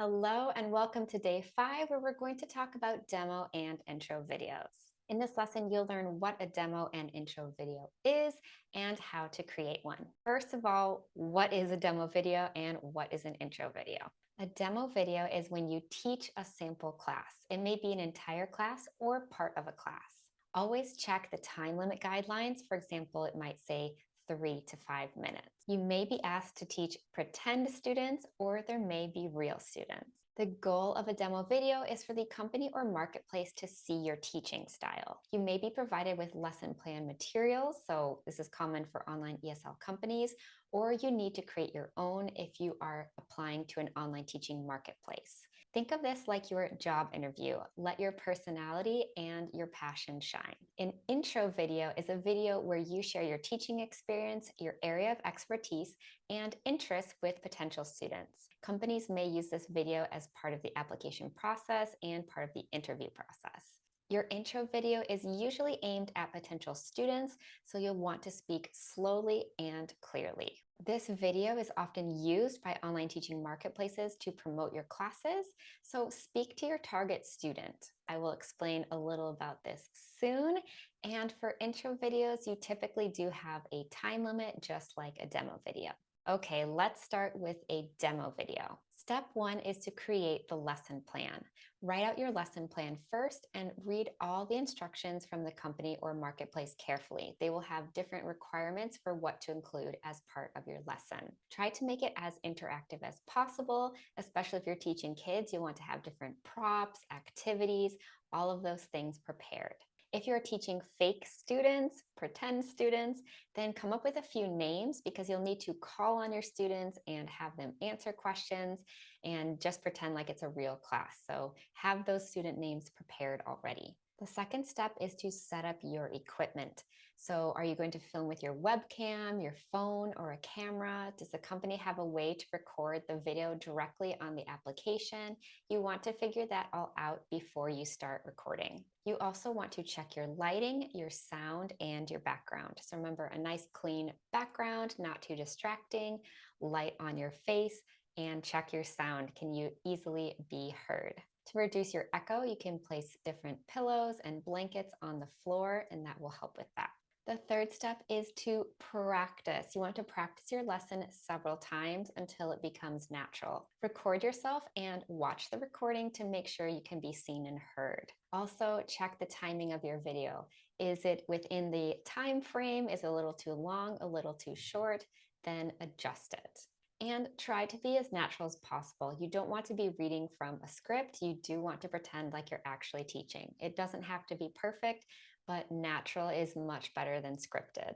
Hello and welcome to day 5 where we're going to talk about demo and intro videos. In this lesson, you'll learn what a demo and intro video is and how to create one. First of all, what is a demo video and what is an intro video? A demo video is when you teach a sample class. It may be an entire class or part of a class. Always check the time limit guidelines. For example, it might say 3 to 5 minutes. You may be asked to teach pretend students or there may be real students. The goal of a demo video is for the company or marketplace to see your teaching style. You may be provided with lesson plan materials, so this is common for online ESL companies, or you need to create your own if you are applying to an online teaching marketplace. Think of this like your job interview. Let your personality and your passion shine. An intro video is a video where you share your teaching experience, your area of expertise, and interests with potential students. Companies may use this video as part of the application process and part of the interview process. Your intro video is usually aimed at potential students, so you'll want to speak slowly and clearly. This video is often used by online teaching marketplaces to promote your classes, so speak to your target student. I will explain a little about this soon. And for intro videos, you typically do have a time limit, just like a demo video. Okay, let's start with a demo video. Step 1 is to create the lesson plan. Write out your lesson plan first and read all the instructions from the company or marketplace carefully. They will have different requirements for what to include as part of your lesson. Try to make it as interactive as possible, especially if you're teaching kids. You want to have different props, activities, all of those things prepared. If you're teaching fake students, pretend students, then come up with a few names because you'll need to call on your students and have them answer questions and just pretend like it's a real class. So have those student names prepared already. The second step is to set up your equipment. So are you going to film with your webcam, your phone, or a camera? Does the company have a way to record the video directly on the application? You want to figure that all out before you start recording. You also want to check your lighting, your sound, and your background. So remember, a nice clean background, not too distracting, light on your face, and check your sound. Can you easily be heard? To reduce your echo, you can place different pillows and blankets on the floor, and that will help with that. The third step is to practice. You want to practice your lesson several times until it becomes natural. Record yourself and watch the recording to make sure you can be seen and heard. Also, check the timing of your video. Is it within the time frame? Is it a little too long, a little too short? Then adjust it. And try to be as natural as possible. You don't want to be reading from a script. You do want to pretend like you're actually teaching. It doesn't have to be perfect, but natural is much better than scripted.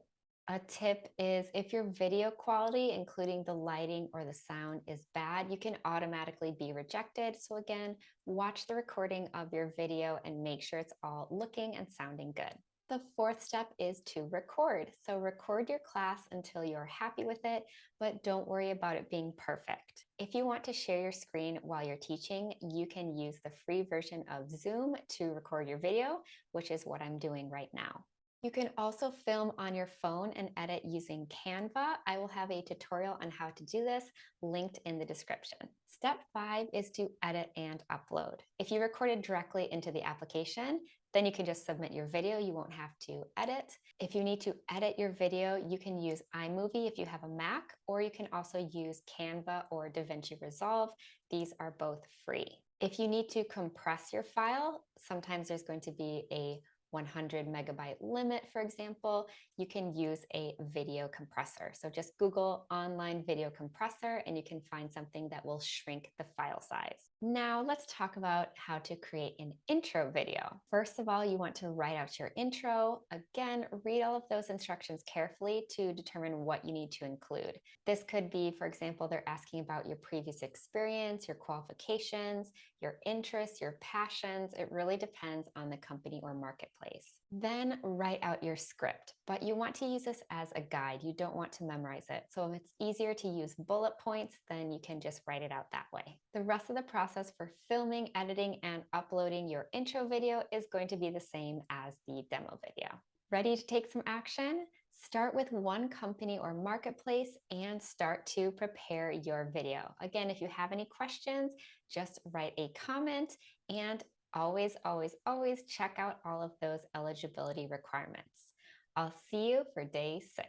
A tip is if your video quality, including the lighting or the sound, is bad, you can automatically be rejected. So again, watch the recording of your video and make sure it's all looking and sounding good. The fourth step is to record. So record your class until you're happy with it, but don't worry about it being perfect. If you want to share your screen while you're teaching, you can use the free version of Zoom to record your video, which is what I'm doing right now. You can also film on your phone and edit using Canva. I will have a tutorial on how to do this linked in the description. Step 5 is to edit and upload. If you recorded directly into the application, then you can just submit your video. You won't have to edit. If you need to edit your video, you can use iMovie if you have a Mac, or you can also use Canva or DaVinci Resolve. These are both free. If you need to compress your file, sometimes there's going to be a 100 megabyte limit, for example, you can use a video compressor. So just Google online video compressor and you can find something that will shrink the file size. Now let's talk about how to create an intro video. First of all, you want to write out your intro. Again, read all of those instructions carefully to determine what you need to include. This could be, for example, they're asking about your previous experience, your qualifications, your interests, your passions. It really depends on the company or marketplace. Then write out your script, but you want to use this as a guide. You don't want to memorize it. So if it's easier to use bullet points, then you can just write it out that way. The rest of the process for filming, editing, and uploading your intro video is going to be the same as the demo video. Ready to take some action? Start with one company or marketplace and start to prepare your video. Again, if you have any questions, just write a comment and always, always, always check out all of those eligibility requirements. I'll see you for day 6.